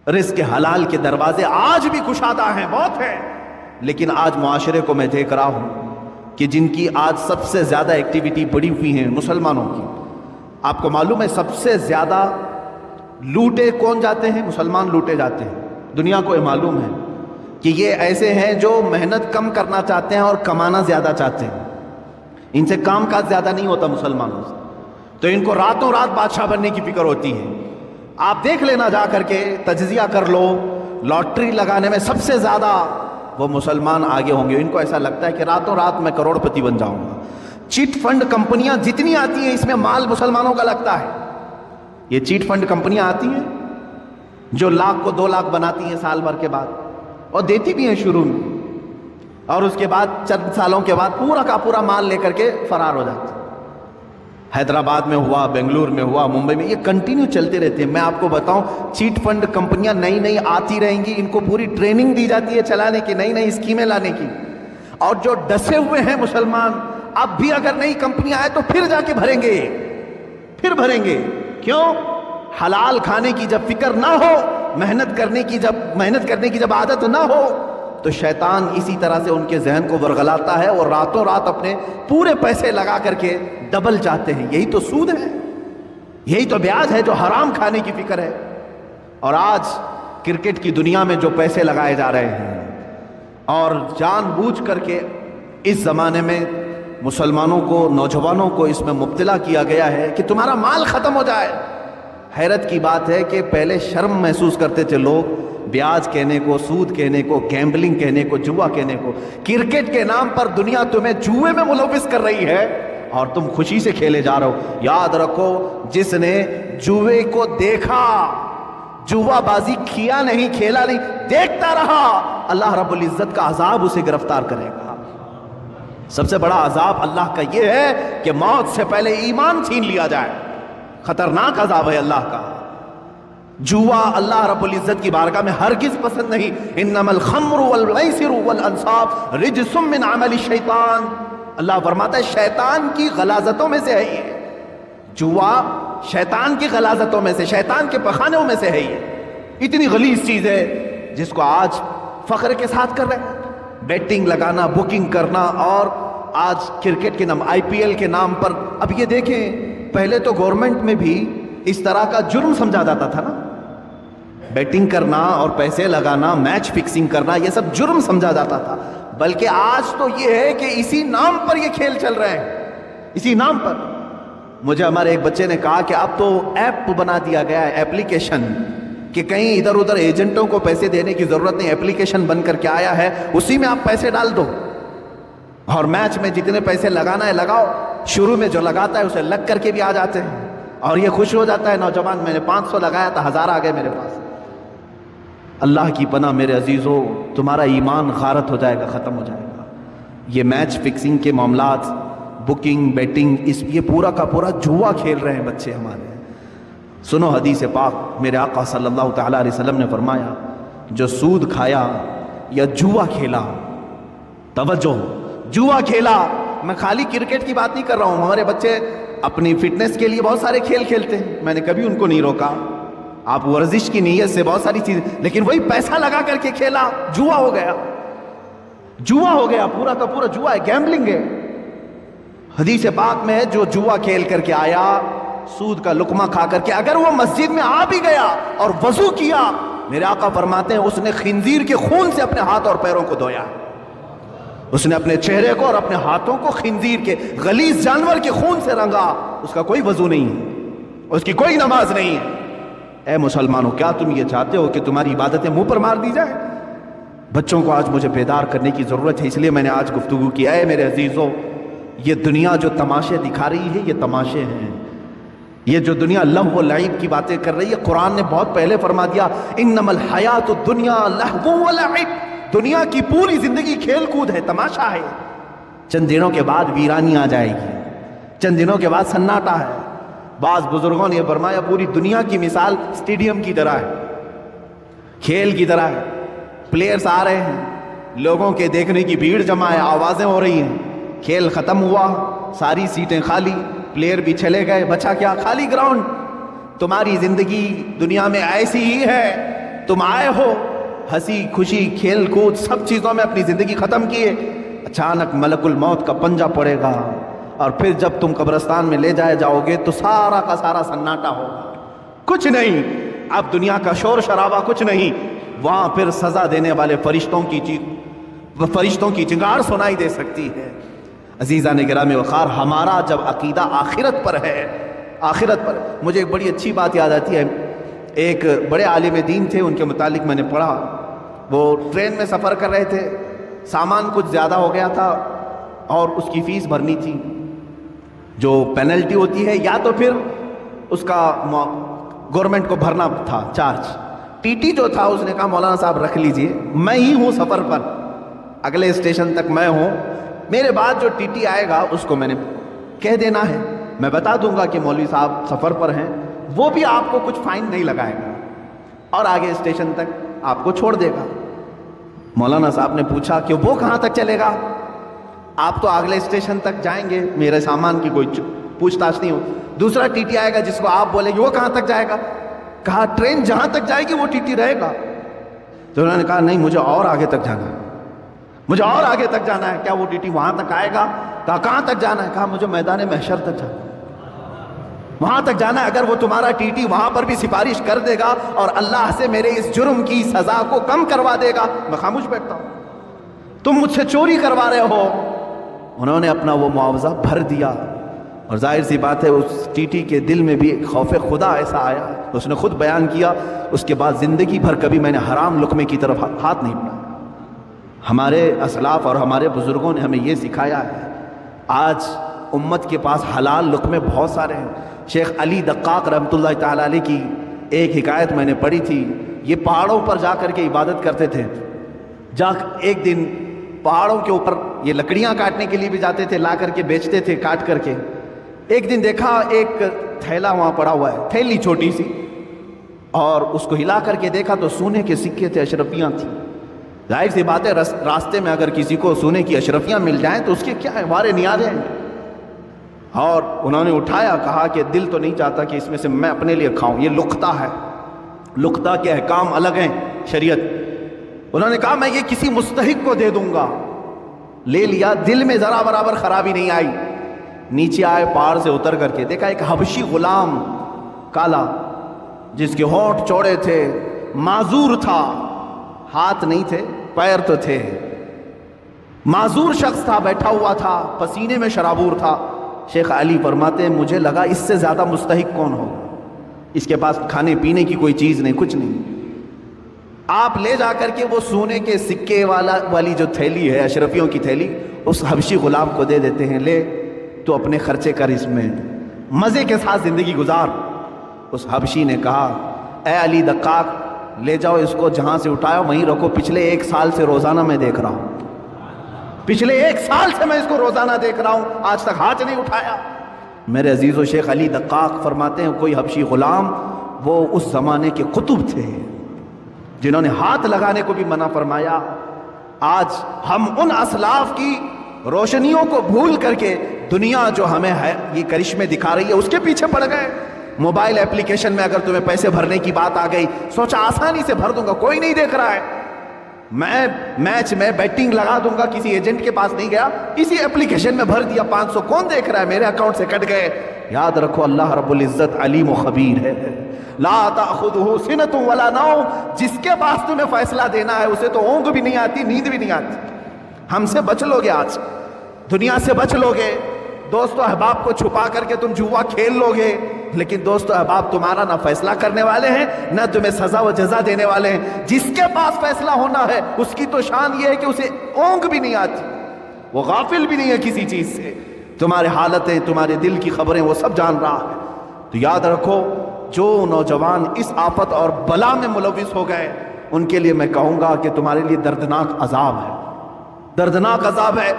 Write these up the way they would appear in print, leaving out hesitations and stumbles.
رزق حلال کے دروازے آج بھی کشادہ ہیں، بہت ہیں، لیکن آج معاشرے کو میں دیکھ رہا ہوں کہ جن کی آج سب سے زیادہ ایکٹیویٹی بڑی ہوئی ہیں مسلمانوں کی. آپ کو معلوم ہے سب سے زیادہ لوٹے کون جاتے ہیں؟ مسلمان لوٹے جاتے ہیں. دنیا کو یہ معلوم ہے کہ یہ ایسے ہیں جو محنت کم کرنا چاہتے ہیں اور کمانا زیادہ چاہتے ہیں. ان سے کام کاج زیادہ نہیں ہوتا مسلمانوں سے، تو ان کو راتوں رات بادشاہ بننے کی فکر ہوتی ہے. آپ دیکھ لینا جا کر کے، تجزیہ کر لو، لاٹری لگانے میں سب سے زیادہ وہ مسلمان آگے ہوں گے. ان کو ایسا لگتا ہے کہ راتوں رات میں کروڑ پتی بن جاؤں گا. چیٹ فنڈ کمپنیاں جتنی آتی ہیں اس میں مال مسلمانوں کا لگتا ہے. یہ چیٹ فنڈ کمپنیاں آتی ہیں جو لاکھ کو 2 لاکھ بناتی ہیں سال بھر کے بعد، اور دیتی بھی ہیں شروع میں، اور اس کے بعد چند سالوں کے بعد پورا کا پورا مال لے کر کے فرار ہو جاتے ہیں. حیدرآباد میں ہوا، بنگلور میں ہوا، ممبئی میں، یہ کنٹینیو چلتے رہتے ہیں. میں آپ کو بتاؤں چیٹ فنڈ کمپنیاں نئی نئی آتی رہیں گی، ان کو پوری ٹریننگ دی جاتی ہے چلانے کی، نئی نئی اسکیمیں لانے کی. اور جو ڈسے ہوئے ہیں مسلمان، اب بھی اگر نئی کمپنی آئے تو پھر جا کے بھریں گے، پھر بھریں گے. کیوں؟ حلال کھانے کی جب فکر نہ ہو، محنت کرنے کی جب عادت نہ ہو، تو شیطان اسی طرح سے ان کے ذہن کو ورغلاتا ہے اور راتوں رات اپنے پورے پیسے لگا کر کے ڈبل چاہتے ہیں. یہی تو سود ہے، یہی تو بیاج ہے جو حرام کھانے کی فکر ہے. اور آج کرکٹ کی دنیا میں جو پیسے لگائے جا رہے ہیں، اور جان بوجھ کر کے اس زمانے میں مسلمانوں کو، نوجوانوں کو اس میں مبتلا کیا گیا ہے کہ تمہارا مال ختم ہو جائے. حیرت کی بات ہے کہ پہلے شرم محسوس کرتے تھے لوگ بیاج کہنے کو، سود کہنے کو، گیمبلنگ کہنے کو، جوا کہنے کو. کرکٹ کے نام پر دنیا تمہیں جوئے میں ملوث کر رہی ہے اور تم خوشی سے کھیلے جا رہے ہو. یاد رکھو، جس نے جوئے کو دیکھا، جوا بازی کیا نہیں، کھیلا نہیں، دیکھتا رہا، اللہ رب العزت کا عذاب اسے گرفتار کرے گا. سب سے بڑا عذاب اللہ کا یہ ہے کہ موت سے پہلے ایمان چھین لیا جائے. خطرناک عذاب ہے اللہ کا. جوا اللہ رب العزت کی بارگاہ میں ہرگز پسند نہیں. انما الخمر والمیسر والانصاب رجس من عمل الشیطان. اللہ فرماتا ہے شیطان کی غلاظتوں میں سے ہے یہ. جوا شیطان کی غلاظتوں میں سے، شیطان کے پخانوں میں سے ہے یہ. اتنی غلیظ چیز ہے جس کو آج فخر کے ساتھ کر رہے ہیں. بیٹنگ لگانا، بکنگ کرنا، اور آج کرکٹ کے نام، IPL کے نام پر. اب یہ دیکھیں، پہلے تو گورنمنٹ میں بھی اس طرح کا جرم سمجھا جاتا تھا نا. بیٹنگ کرنا اور پیسے لگانا، میچ فکسنگ کرنا، یہ سب جرم سمجھا جاتا تھا. بلکہ آج تو یہ ہے کہ اسی نام پر یہ کھیل چل رہے ہیں، اسی نام پر. مجھے ہمارے ایک بچے نے کہا کہ اب تو ایپ بنا دیا گیا ہے، ایپلیکیشن، کہ کہیں ادھر ادھر ایجنٹوں کو پیسے دینے کی ضرورت نہیں. ایپلیکیشن بن کر کے آیا ہے، اسی میں آپ پیسے ڈال دو اور میچ میں جتنے پیسے لگانا ہے لگاؤ. شروع میں جو لگاتا ہے اسے لگ کر کے بھی آ جاتے ہیں اور یہ خوش ہو جاتا ہے نوجوان. میں نے 500 لگایا تھا، 1000 آ گئے میرے پاس. اللہ کی پناہ میرے عزیزو، تمہارا ایمان غارت ہو جائے گا، ختم ہو جائے گا. یہ میچ فکسنگ کے معاملات، بکنگ، بیٹنگ، یہ پورا کا پورا جوا کھیل رہے ہیں بچے ہمارے. سنو حدیث پاک، میرے آقا صلی اللہ تعالیٰ علیہ وسلم نے فرمایا، جو سود کھایا یا جوا کھیلا، توجہ، جوا کھیلا. میں خالی کرکٹ کی بات نہیں کر رہا ہوں، ہمارے بچے اپنی فٹنس کے لیے بہت سارے کھیل کھیلتے ہیں، میں نے کبھی ان کو نہیں روکا. آپ ورزش کی نیت سے بہت ساری چیزیں، لیکن وہی پیسہ لگا کر کے کھیلا، جوا ہو گیا. جوا ہو گیا، پورا کا پورا جوا ہے، گیمبلنگ ہے. حدیث پاک میں ہے جو جوا کھیل کر کے آیا، سود کا لقمہ کھا کر کے، اگر وہ مسجد میں آ بھی گیا اور وضو کیا، میرے آقا فرماتے ہیں اس نے خنزیر کے خون سے اپنے ہاتھ اور پیروں کو دھویا. اس نے اپنے چہرے کو اور اپنے ہاتھوں کو خنزیر کے غلیظ جانور کے خون سے رنگا. اس کا کوئی وضو نہیں ہے، اس کی کوئی نماز نہیں ہے. اے مسلمانوں، کیا تم یہ چاہتے ہو کہ تمہاری عبادتیں منہ پر مار دی جائیں؟ بچوں کو آج مجھے بیدار کرنے کی ضرورت ہے، اس لیے میں نے آج گفتگو کی. اے میرے عزیزو، یہ دنیا جو تماشے دکھا رہی ہے، یہ تماشے ہیں. یہ جو دنیا لہو و لعب کی باتیں کر رہی ہے، قرآن نے بہت پہلے فرما دیا، انما الحیات الدنیا لہو و لعب. دنیا کی پوری زندگی کھیل کود ہے، تماشا ہے. چند دنوں کے بعد ویرانی آ جائے گی، چند دنوں کے بعد سناٹا ہے. بعض بزرگوں نے یہ فرمایا پوری دنیا کی مثال سٹیڈیم کی طرح ہے، کھیل کی طرح ہے. پلیئرز آ رہے ہیں، لوگوں کے دیکھنے کی بھیڑ جمع ہے، آوازیں ہو رہی ہیں. کھیل ختم ہوا، ساری سیٹیں خالی، پلیئر بھی چلے گئے، بچا کیا؟ خالی گراؤنڈ. تمہاری زندگی دنیا میں ایسی ہی ہے तुम आए हो हंसी खुशी खेल कूद सब चीज़ों में अपनी ज़िंदगी ख़त्म किए, अचानक मलकुल मौत का पंजा पड़ेगा और फिर जब तुम कब्रिस्तान में ले जाए जाओगे तो सारा का सारा सन्नाटा होगा, कुछ नहीं, अब दुनिया का शोर शराबा कुछ नहीं, वहाँ फिर सज़ा देने वाले फरिश्तों की चिंगार सुनाई दे सकती है। अज़ीज़ान गिरामी वक़ार, हमारा जब अक़ीदा आखिरत पर है, आखिरत पर, मुझे एक बड़ी अच्छी बात याद आती है। एक बड़े आलिम दीन थे, उनके मुतालिक मैंने पढ़ा, वो ट्रेन में सफ़र कर रहे थे, सामान कुछ ज़्यादा हो गया था और उसकी फ़ीस भरनी थी, जो पेनल्टी होती है, या तो फिर उसका गवर्नमेंट को भरना था चार्ज। टीटी जो था उसने कहा मौलाना साहब रख लीजिए, मैं ही हूँ सफ़र पर, अगले स्टेशन तक मैं हूँ, मेरे बाद जो टीटी आएगा उसको मैंने कह देना है, मैं बता दूंगा कि मौलवी साहब सफ़र पर हैं, वो भी आपको कुछ फाइन नहीं लगाएगा और आगे स्टेशन तक आपको छोड़ देगा। मौलाना साहब ने पूछा कि वो कहाँ तक चलेगा, आप तो अगले स्टेशन तक जाएंगे, मेरे सामान की कोई पूछताछ नहीं हो। दूसरा टीटी आएगा जिसको आप बोलेंगे वो कहाँ तक जाएगा, कहा ट्रेन जहाँ तक जाएगी वो टीटी रहेगा। तो उन्होंने कहा नहीं, मुझे और आगे तक जाना है, मुझे और आगे तक जाना है। क्या वो टीटी वहाँ तक आएगा? कहा कहाँ तक जाना है? कहा मुझे मैदान महशर तक जाना है, वहाँ तक जाना है। अगर वो तुम्हारा टीटी वहाँ पर भी सिफारिश कर देगा और अल्लाह से मेरे इस जुर्म की सज़ा को कम करवा देगा, मैं खामोश बैठता हूँ। तुम मुझसे चोरी करवा रहे हो। उन्होंने अपना वो मुआवजा भर दिया और जाहिर सी बात है उस टीटी के दिल में भी खौफ खुदा ऐसा आया, उसने खुद बयान किया, उसके बाद ज़िंदगी भर कभी मैंने हराम लुक़मे की तरफ हाथ नहीं बढ़ाया। हमारे असलाफ और हमारे बुज़ुर्गों ने हमें ये सिखाया है। आज उम्मत के पास हलाल लुक़मे बहुत सारे हैं। शेख अली दक्काक रहमतुल्लाह ताला अलैह की एक हिकायत मैंने पढ़ी थी। ये पहाड़ों पर जा कर के इबादत करते थे। एक दिन पहाड़ों के ऊपर ये लकड़ियाँ काटने के लिए भी जाते थे, ला करके बेचते थे काट करके। एक दिन देखा एक थैला वहाँ पड़ा हुआ है, थैली छोटी सी, और उसको हिला करके देखा तो सोने के सिक्के थे, अशरफियाँ थी। जाहिर सी बात है रास्ते में अगर किसी को सोने की अशरफियाँ मिल जाएं तो उसके क्या है, हमारे नियाज़े हैं। और उन्होंने उठाया, कहा कि दिल तो नहीं चाहता कि इसमें से मैं अपने लिए खाऊं, ये लुख्ता है, लुख्ता के अहकाम अलग हैं शरीयत। उन्होंने कहा मैं ये किसी मुस्तहिक को दे दूंगा। ले लिया, दिल में ज़रा बराबर ख़राबी नहीं आई। नीचे आए, पहाड़ से उतर करके देखा एक हबशी गुलाम काला, जिसके होंठ चौड़े थे, माजूर था, हाथ नहीं थे पैर तो थे, माजूर शख्स था, बैठा हुआ था, पसीने में शराबूर था। शेख अली फरमाते हैं मुझे लगा इससे ज़्यादा मुस्तहिक कौन होगा, इसके पास खाने पीने की कोई चीज़ नहीं, कुछ नहीं। आप ले जा करके वो सोने के सिक्के वाली जो थैली है, अशरफियों की थैली, उस हबशी गुलाम को दे देते हैं, ले तो अपने खर्चे कर, इसमें मज़े के साथ ज़िंदगी गुजार। उस हबशी ने कहा ए अली दक्काक, ले जाओ इसको, जहाँ से उठाया वहीं रखो, पिछले 1 साल से रोज़ाना मैं देख रहा हूँ, पिछले 1 साल से मैं इसको रोज़ाना देख रहा हूँ, आज तक हाथ नहीं उठाया। मेरे अजीज़ो शेख अली दक्काक फरमाते हैं कोई हबशी ग़ुलाम, वो उस ज़माने के कुतुब थे जिन्होंने हाथ लगाने को भी मना फरमाया। आज हम उन असलाफ की रोशनियों को भूल करके दुनिया जो हमें है ये करिश्मे दिखा रही है उसके पीछे पड़ गए। मोबाइल एप्लीकेशन में अगर तुम्हें पैसे भरने की बात आ गई, सोचा आसानी से भर दूंगा, कोई नहीं देख रहा है, मैं मैच में बैटिंग लगा दूंगा, किसी एजेंट के पास नहीं गया, इसी एप्लीकेशन में भर दिया, 500 कौन देख रहा है, मेरे अकाउंट से कट गए। याद रखो अल्लाह रब्बुल इज्जत अलीम व खबीर है। ला ताखुदुहु सिनतुन वला नौम, जिसके पास तुम्हें फैसला देना है उसे तो ऊँग भी नहीं आती, नींद भी नहीं आती। हमसे बच लोगे, आज दुनिया से बच लोगे, दोस्तों अहबाब को छुपा करके तुम जुआ खेल लोगे, लेकिन दोस्तों अहबाब तुम्हारा ना फैसला करने वाले हैं ना तुम्हें सजा व जजा देने वाले हैं। जिसके पास फैसला होना है उसकी तो शान ये है कि उसे ऊँग भी नहीं आती, वो गाफिल भी नहीं है किसी चीज से, तुम्हारे हालतें, तुम्हारे दिल की खबरें वो सब जान रहा है। तो याद रखो जो नौजवान इस आफत और बला में मुलविस हो गए उनके लिए मैं कहूंगा कि तुम्हारे लिए दर्दनाक अजाब है, दर्दनाक अजाब है।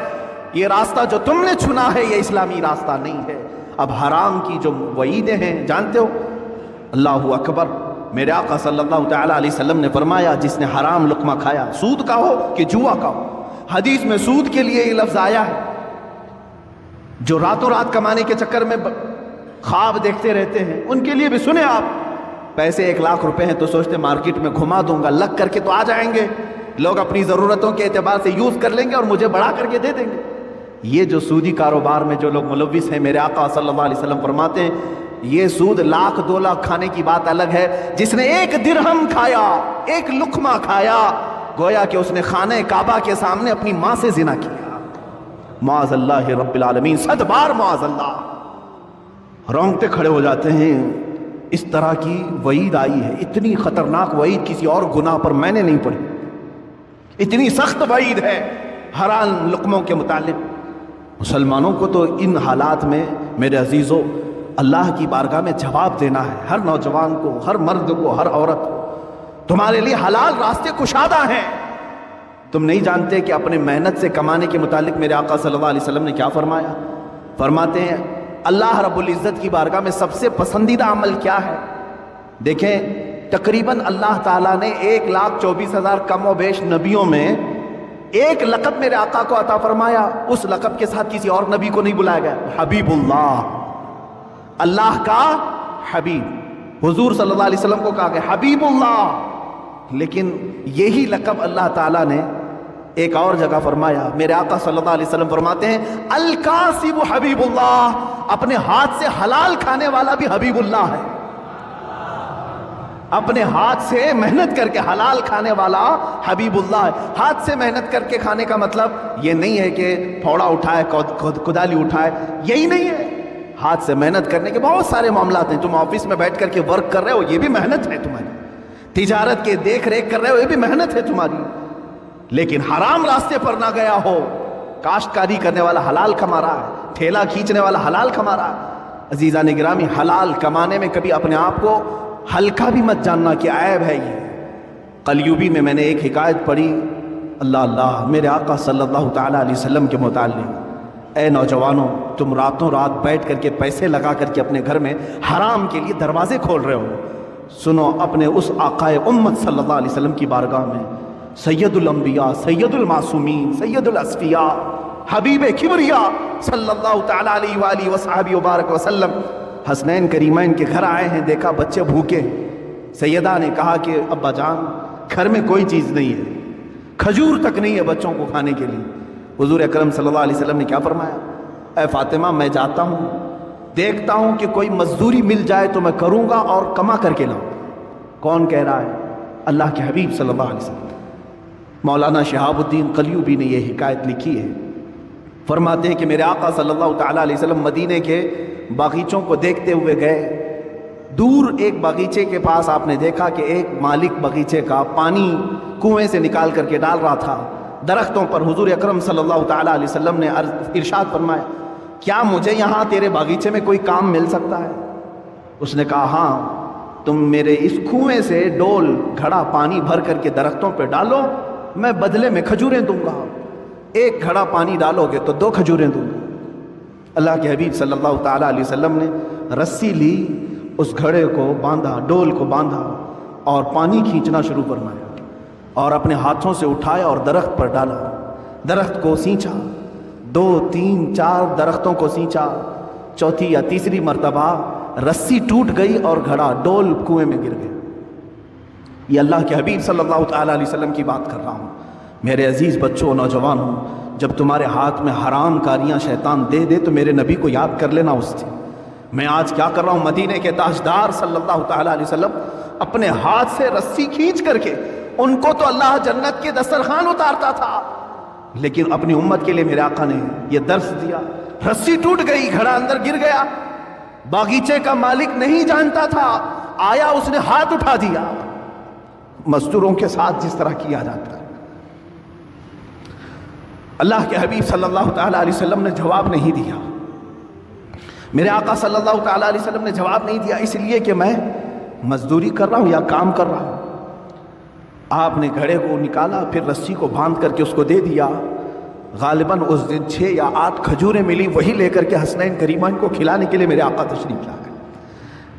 ये रास्ता जो तुमने चुना है ये इस्लामी रास्ता नहीं है। अब हराम की जो वईदें हैं जानते हो, अल्लाहु अकबर, मेरे आका सल्लल्लाहु तआला अलैहि वसल्लम ने फरमाया जिसने हराम लुक़मा खाया, सूद का हो कि जुआ का हो, हदीस में सूद के लिए ये लफ्ज़ आया है, जो रातों रात कमाने के चक्कर में ख्वाब देखते रहते हैं उनके लिए भी सुने आप, پیسے 1 لاکھ روپے ہیں تو سوچتے مارکیٹ میں گھما دوں گا، لگ کر کے تو آ جائیں گے، لوگ اپنی ضرورتوں کے اعتبار سے یوز کر لیں گے اور مجھے بڑھا کر کے دے دیں گے۔ یہ جو سودی کاروبار میں جو لوگ ملوث ہیں، میرے آقا صلی اللہ علیہ وسلم فرماتے ہیں یہ سود 1 لاکھ 2 لاکھ کھانے کی بات الگ ہے، جس نے 1 درہم کھایا، 1 لقمہ کھایا، گویا کہ اس نے خانہ کعبہ کے سامنے اپنی ماں سے زنا کیا۔ معاذ اللہ رب العالمین، 100 بار معاذ اللہ۔ رونگٹے کھڑے ہو جاتے ہیں، اس طرح کی وعید آئی ہے، اتنی خطرناک وعید کسی اور گناہ پر میں نے نہیں پڑھی، اتنی سخت وعید ہے حرام لقموں کے متعلق۔ مسلمانوں کو تو ان حالات میں میرے عزیزوں اللہ کی بارگاہ میں جواب دینا ہے، ہر نوجوان کو، ہر مرد کو، ہر عورت کو۔ تمہارے لیے حلال راستے کشادہ ہیں، تم نہیں جانتے کہ اپنے محنت سے کمانے کے متعلق میرے آقا صلی اللہ علیہ وسلم نے کیا فرمایا؟ فرماتے ہیں اللہ رب العزت کی بارگاہ میں سب سے پسندیدہ عمل کیا ہے؟ دیکھیں تقریباً اللہ تعالیٰ نے 1,24,000 کم و بیش نبیوں میں ایک لقب میرے آقا کو عطا فرمایا، اس لقب کے ساتھ کسی اور نبی کو نہیں بلایا گیا، حبیب اللہ، اللہ کا حبیب۔ حضور صلی اللہ علیہ وسلم کو کہا گیا حبیب اللہ، لیکن یہی لقب اللہ تعالیٰ نے ایک اور جگہ فرمایا، میرے آقا صلی اللہ علیہ وسلم فرماتے ہیں الکاسب حبیب اللہ، اپنے ہاتھ سے حلال کھانے والا بھی حبیب اللہ ہے، اپنے ہاتھ سے محنت کر کے حلال کھانے والا حبیب اللہ ہے۔ ہاتھ سے محنت کر کے کھانے کا مطلب یہ نہیں ہے کہ پھوڑا اٹھائے، کدالی اٹھائے، یہی نہیں ہے۔ ہاتھ سے محنت کرنے کے بہت سارے معاملات ہیں، تم آفس میں بیٹھ کر کے ورک کر رہے ہو، یہ بھی محنت ہے تمہاری، تجارت کے دیکھ ریکھ کر رہے ہو، یہ بھی محنت ہے تمہاری، لیکن حرام راستے پر نہ گیا ہو۔ کاشتکاری کرنے والا حلال کما رہا ہے، ٹھیلا کھینچنے والا حلال کما رہا ہے۔ عزیزان گرامی، حلال کمانے میں کبھی اپنے آپ کو ہلکا بھی مت جاننا کہ عیب ہے یہ۔ قلیوبی میں میں نے ایک حکایت پڑھی، اللہ اللہ، میرے آقا صلی اللہ تعالیٰ علیہ وسلم کے متعلق، اے نوجوانوں تم راتوں رات بیٹھ کر کے پیسے لگا کر کے اپنے گھر میں حرام کے لیے دروازے کھول رہے ہو، سنو اپنے اس آقائے امت صلی اللہ علیہ وسلم کی بارگاہ میں، سید الانبیاء، سید المعصومین، سید الاسفیاء، حبیب کبریا صلی اللہ تعالیٰ علیہ وآلہ وصحبہ وبارک وسلم حسنین کریمین کے گھر آئے ہیں، دیکھا بچے بھوکے، سیدہ نے کہا کہ ابا جان گھر میں کوئی چیز نہیں ہے، کھجور تک نہیں ہے بچوں کو کھانے کے لیے۔ حضور اکرم صلی اللہ علیہ وسلم نے کیا فرمایا؟ اے فاطمہ میں جاتا ہوں، دیکھتا ہوں کہ کوئی مزدوری مل جائے تو میں کروں گا اور کما کر کے لاؤں۔ کون کہہ رہا ہے؟ اللہ کے حبیب صلی اللہ علیہ وسلم۔ مولانا شہاب الدین قلیوبی نے یہ حکایت لکھی ہے، فرماتے ہیں کہ میرے آقا صلی اللہ تعالیٰ علیہ وسلم مدینے کے باغیچوں کو دیکھتے ہوئے گئے، دور ایک باغیچے کے پاس آپ نے دیکھا کہ ایک مالک باغیچے کا پانی کنویں سے نکال کر کے ڈال رہا تھا درختوں پر۔ حضور اکرم صلی اللہ تعالیٰ علیہ وسلم نے ارشاد فرمایا کیا مجھے یہاں تیرے باغیچے میں کوئی کام مل سکتا ہے؟ اس نے کہا ہاں، تم میرے اس کنویں سے ڈول گھڑا پانی بھر کر کے درختوں پہ ڈالو، میں بدلے میں کھجوریں دوں گا، 1 گھڑا پانی ڈالو گے تو 2 کھجوریں دوں گا۔ اللہ کے حبیب صلی اللہ تعالیٰ علیہ وسلم نے رسی لی، اس گھڑے کو باندھا، ڈول کو باندھا اور پانی کھینچنا شروع فرمایا اور اپنے ہاتھوں سے اٹھایا اور درخت پر ڈالا، درخت کو سینچا، 2 3 4 درختوں کو سینچا، چوتھی یا تیسری مرتبہ رسی ٹوٹ گئی اور گھڑا ڈول کنویں میں گر گیا۔ یہ اللہ کے حبیب صلی اللہ تعالیٰ علیہ وسلم کی بات کر رہا ہوں۔ میرے عزیز بچوں، نوجوانوں، جب تمہارے ہاتھ میں حرام کاریاں شیطان دے دے تو میرے نبی کو یاد کر لینا اس سے۔ میں آج کیا کر رہا ہوں؟ مدینے کے تاجدار صلی اللہ تعالیٰ علیہ وسلم اپنے ہاتھ سے رسی کھینچ کر کے، ان کو تو اللہ جنت کے دسترخوان اتارتا تھا، لیکن اپنی امت کے لیے میرے آقا نے یہ درس دیا۔ رسی ٹوٹ گئی، گھڑا اندر گر گیا، باغیچے کا مالک نہیں جانتا تھا، آیا اس نے ہاتھ اٹھا دیا، مزدوروں کے ساتھ جس طرح کیا جاتا ہے۔ اللہ کے حبیب صلی اللہ تعالیٰ علیہ وسلم نے جواب نہیں دیا، میرے آقا صلی اللہ تعالیٰ علیہ وسلم نے جواب نہیں دیا، اس لیے کہ میں مزدوری کر رہا ہوں یا کام کر رہا ہوں۔ آپ نے گھڑے کو نکالا، پھر رسی کو باندھ کر کے اس کو دے دیا۔ غالباً اس دن 6 یا 8 کھجوریں ملی، وہی لے کر کے حسنین کریمین کو کھلانے کے لیے میرے آقا تشریف لائے،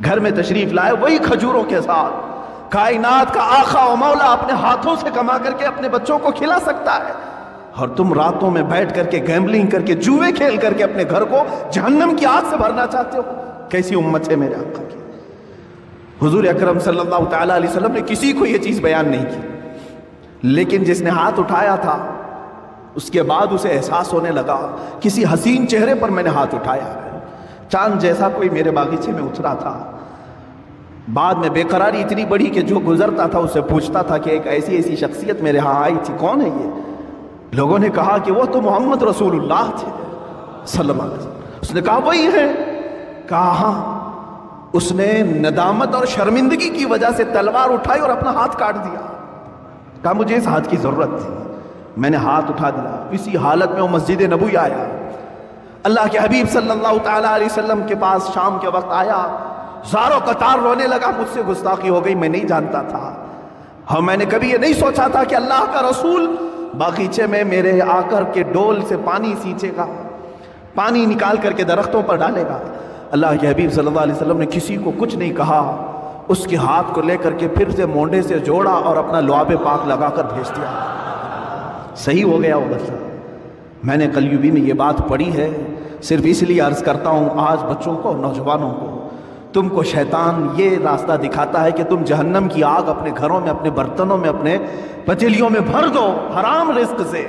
گھر میں تشریف لائے وہی کھجوروں کے ساتھ۔ کائنات کا آقا و مولا اپنے ہاتھوں سے کما کر کے اپنے بچوں کو کھلا سکتا ہے، اور تم راتوں میں بیٹھ کر کے گیمبلنگ کر کے، جوئے کھیل کر کے اپنے گھر کو جہنم کی آگ سے بھرنا چاہتے ہو؟ کیسی امت ہے میرے آقا کی! हुजूर अकरम सल्लल्लाहु तआला अलैहि वसल्लम ने किसी को ये चीज़ बयान नहीं की, लेकिन जिसने हाथ उठाया था उसके बाद उसे एहसास होने लगा किसी हसीन चेहरे पर मैंने हाथ उठाया है। चांद जैसा कोई मेरे बागीचे में उतरा था। बाद में बेकरारी इतनी बड़ी कि जो गुजरता था उससे पूछता था कि एक ऐसी ऐसी शख्सियत मेरे यहाँ आई थी, कौन है ये? लोगों ने कहा कि वो तो मोहम्मद रसूलुल्लाह थे सल्लल्लाहु अलैहि वसल्लम। उसने कहा वही है। कहा हाँ। उसने नदामत और शर्मिंदगी की वजह से तलवार उठाई और अपना हाथ काट दिया। कहा मुझे इस हाथ की जरूरत थी, मैंने हाथ उठा दिया। इसी हालत में वो मस्जिद नबवी आया, अल्लाह के हबीब सल्लल्लाहु तआला अलैहि वसल्लम के पास शाम के वक्त आया, ज़ारो कतार रोने लगा, मुझसे गुस्ताखी हो गई, मैं नहीं जानता था। हाँ, मैंने कभी ये नहीं सोचा था कि अल्लाह का रसूल बागीचे में मेरे आकर के डोल से पानी सींचेगा, पानी निकाल करके दरख्तों पर डालेगा। अल्लाह के हबीब सल्लल्लाहु अलैहि वसल्लम ने किसी को कुछ नहीं कहा, उसके हाथ को लेकर के फिर से मोंढे से जोड़ा और अपना लुआबे पाक लगाकर भेज दिया। सही हो गया वो बच्चा। मैंने कलयुगी में ये बात पढ़ी है, सिर्फ इसलिए अर्ज करता हूँ आज बच्चों को, नौजवानों को, तुमको शैतान ये रास्ता दिखाता है कि तुम जहन्नम की आग अपने घरों में, अपने बर्तनों में, अपने पतीलियों में भर दो हराम रिस्क से।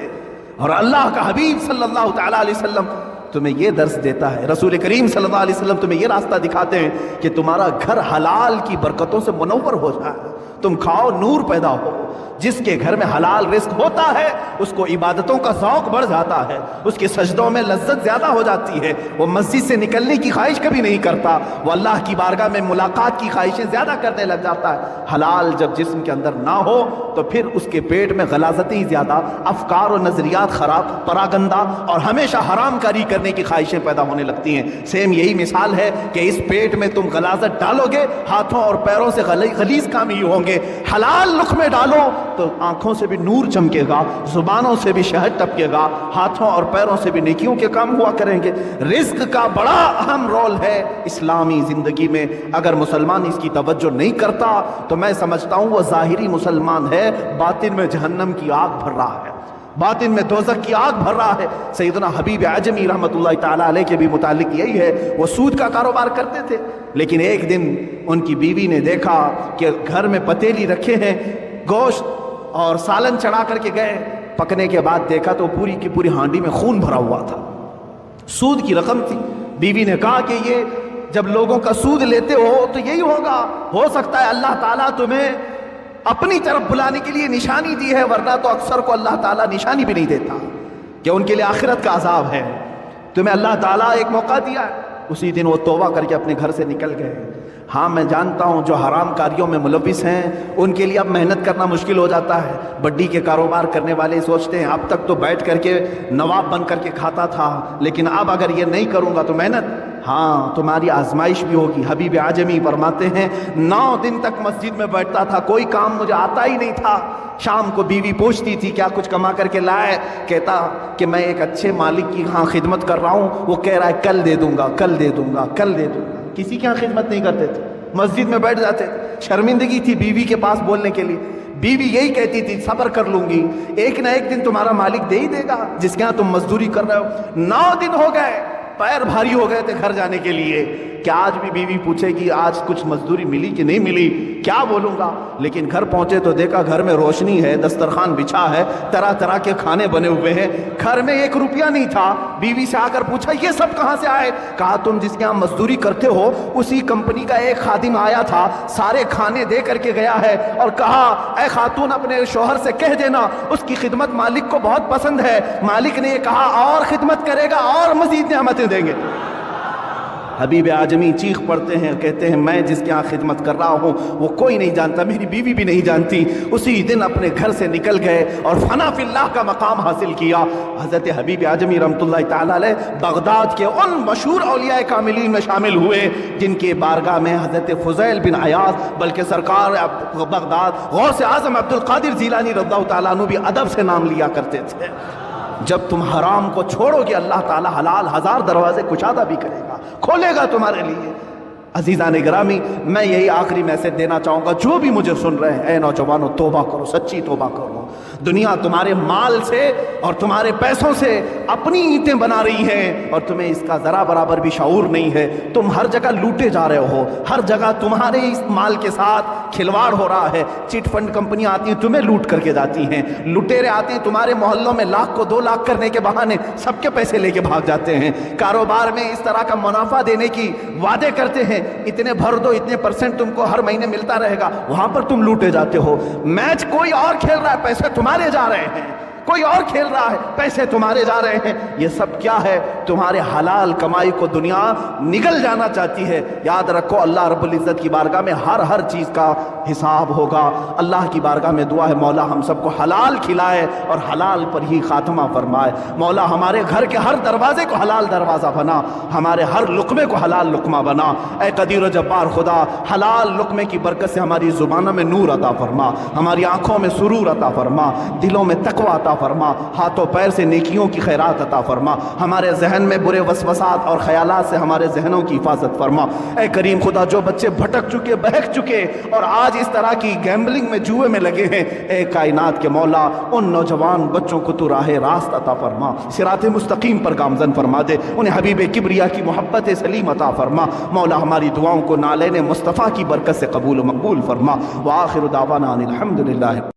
और अल्लाह का हबीब सल्लल्लाहु तआला अलैहि वसल्लम तुम्हें ये दर्स देता है, रसूल करीम सल्लल्लाहु अलैहि वसल्लम तुम्हें ये रास्ता दिखाते हैं कि तुम्हारा घर हलाल की बरकतों से मुनव्वर हो जाए, तुम खाओ, नूर पैदा हो। जिसके घर में हलाल रिस्क होता है उसको इबादतों का शौक बढ़ जाता है, उसके सजदों में लज्जत ज्यादा हो जाती है, वो मस्जिद से निकलने की ख्वाहिश कभी नहीं करता, वो अल्लाह की बारगाह में मुलाकात की ख्वाहिशें ज्यादा करने लग जाता है। हलाल जब जिस्म के अंदर ना हो तो फिर उसके पेट में गलाजतें ज्यादा, अफकार और नजरियात खराब, परागंदा और हमेशा हराम कारी करने की ख्वाहिशें पैदा होने लगती हैं। सेम यही मिसाल है कि इस पेट में तुम गलाजत डालोगे, हाथों और पैरों से गलीज काम ही होंगे। हलाल लुक़्मे डालो तो आंखों से भी नूर चमकेगा, जुबानों से भी शहद टपकेगा, हाथों और पैरों से भी नेकियों के काम हुआ करेंगे। रिस्क का बड़ा अहम रोल है इस्लामी जिंदगी में। अगर मुसलमान इसकी तवज्जो नहीं करता तो मैं समझता हूं वो ज़ाहिरी मुसलमान है, बातिन में जहन्नम की आग भर रहा है, बातिन में दोज़ख की आग भर रहा है। सैयदना हबीब आजमी रहमतुल्लाहि ताला अलैह के भी मुतालिक यही है। वो सूद का कारोबार करते थे, लेकिन एक दिन उनकी बीवी ने देखा कि घर में पतीली रखे हैं, गोश्त और सालन चढ़ा करके गए, पकने के बाद देखा तो पूरी की पूरी हांडी में खून भरा हुआ था, सूद की रकम थी। बीवी ने कहा कि ये जब लोगों का सूद लेते हो तो यही होगा, हो सकता है अल्लाह ताला तुम्हें अपनी तरफ बुलाने के लिए निशानी दी है, वरना तो अक्सर को अल्लाह ताला निशानी भी नहीं देता कि उनके लिए आखिरत का अजाब है। तुम्हें अल्लाह ताला एक मौका दिया। उसी दिन वो तौबा करके अपने घर से निकल गए। हाँ, मैं जानता हूँ जो हराम कारियों में मुलविस हैं उनके लिए अब मेहनत करना मुश्किल हो जाता है। बड्डी के कारोबार करने वाले सोचते हैं अब तक तो बैठ करके नवाब बन करके खाता था, लेकिन अब अगर ये नहीं करूँगा तो मेहनत, हाँ तुम्हारी आजमाइश भी होगी। हबीब आजमी फरमाते हैं 9 दिन तक मस्जिद में बैठता था, कोई काम मुझे आता ही नहीं था। शाम को बीवी पूछती थी क्या कुछ कमा करके लाए, कहता कि मैं एक अच्छे मालिक की यहाँ खिदमत कर रहा हूँ, वो कह रहा है कल दे दूंगा, कल दे दूंगा, कल दे दूंगा। किसी के यहाँ खिदमत नहीं करते थे, मस्जिद में बैठ जाते थे। शर्मिंदगी थी बीवी के पास बोलने के लिए। बीवी यही कहती थी सब्र कर लूंगी, एक ना एक दिन तुम्हारा मालिक दे ही देगा जिसके यहाँ तुम मजदूरी कर रहे हो। 9 दिन हो गए, पैर भारी हो गए थे घर जाने के लिए। क्या आज भी बीवी पूछेगी आज कुछ मजदूरी मिली कि नहीं मिली, क्या बोलूंगा। लेकिन घर पहुंचे तो देखा घर में रोशनी है, दस्तरखान बिछा है, तरह तरह के खाने बने हुए हैं, घर में 1 रुपया नहीं था। बीवी से आकर पूछा ये सब कहां से आए। कहा तुम जिसके यहाँ मजदूरी करते हो उसी कंपनी का एक खादिम आया था, सारे खाने दे करके गया है और कहा ऐ खातून अपने शोहर से कह देना उसकी खिदमत मालिक को बहुत पसंद है। मालिक ने कहा और खिदमत करेगा और मजीद नेमतें देंगे। हबीब आजमी चीख पड़ते हैं, कहते हैं मैं जिसके यहाँ खिदमत कर रहा हूँ वो कोई नहीं जानता, मेरी बीवी भी नहीं जानती। उसी दिन अपने घर से निकल गए और फना फिल्लाह का मकाम हासिल किया। हज़रत हबीब आजमी रहमतुल्लाहि ताला अलैह बगदाद के उन मशहूर औलिया कामिलीन में शामिल हुए जिनके बारगाह में हज़रत फुज़ैल बिन अयाज़, बल्कि सरकार बगदाद गौस आज़म अब्दुल कादिर जिलानी रज़ियल्लाहु ताला अन्हु भी अदब से नाम लिया करते थे। जब तुम हराम को छोड़ोगे अल्लाह ताला हलाल 1000 दरवाजे कुशादा भी करेगा, खोलेगा तुम्हारे लिए। अजीज़ान गिरामी, मैं यही आखिरी मैसेज देना चाहूँगा, जो भी मुझे सुन रहे हैं, ए नौजवानों, तौबा करो, सच्ची तौबा करो। दुनिया तुम्हारे माल से और तुम्हारे पैसों से अपनी ईंटें बना रही है और तुम्हें इसका ज़रा बराबर भी शऊर नहीं है। तुम हर जगह लूटे जा रहे हो, हर जगह तुम्हारे इस माल के साथ खिलवाड़ हो रहा है। चिट फंड कंपनियां आती हैं, तुम्हें लूट करके जाती हैं। लुटेरे आते हैं तुम्हारे मोहल्लों में, लाख को 2 लाख करने के बहाने सबके पैसे लेके भाग जाते हैं। कारोबार में इस तरह का मुनाफा देने की वादे करते हैं, इतने भर दो, इतने % तुमको हर महीने मिलता रहेगा, वहां पर तुम लूटे जाते हो। मैच कोई और खेल रहा है, पैसे तुम्हारे जा रहे हैं। कोई और खेल रहा है, पैसे तुम्हारे जा रहे हैं। ये सब क्या है? तुम्हारे हलाल कमाई को दुनिया निगल जाना चाहती है। याद रखो, अल्लाह रब्बुल इज़्ज़त की बारगाह में हर चीज़ का हिसाब होगा। अल्लाह की बारगाह में दुआ है, मौला हम सबको हलाल खिलाए और हलाल पर ही खात्मा फरमाए। मौला हमारे घर के हर दरवाजे को हलाल दरवाज़ा बना, हमारे हर लुक़मे को हलाल लुक़मा बना। ए कदीर व जब्बार खुदा, हलाल लुक़मे की बरकत से हमारी ज़ुबानों में नूर अता फरमा, हमारी आँखों में सुरूर अता फरमा, दिलों में तक़वा अता फरमा, हाथों पैर से नेकियों की खैरात अता फरमा, हमारे जहन में बुरे वसवसात और ख्यालात से हमारे जहनों की हिफाजत फरमा। ए करीम खुदा, जो बच्चे भटक चुके, बहक चुके और आज इस तरह की गैम्बलिंग में, जुए में लगे हैं, ए कायनात के मौला, उन नौजवान बच्चों को तू राह रास्त अता फरमा, सिराते मुस्तकीम पर गामजन फरमा दे, उन्हें हबीब किबरिया की मोहब्बत सलीम अता फरमा। मौला हमारी दुआओं को नालेने मुस्तफ़ा की बरकत से कबूल मकबूल फरमा। व आखिर दावाना अनिल हम्दुलिल्लाह।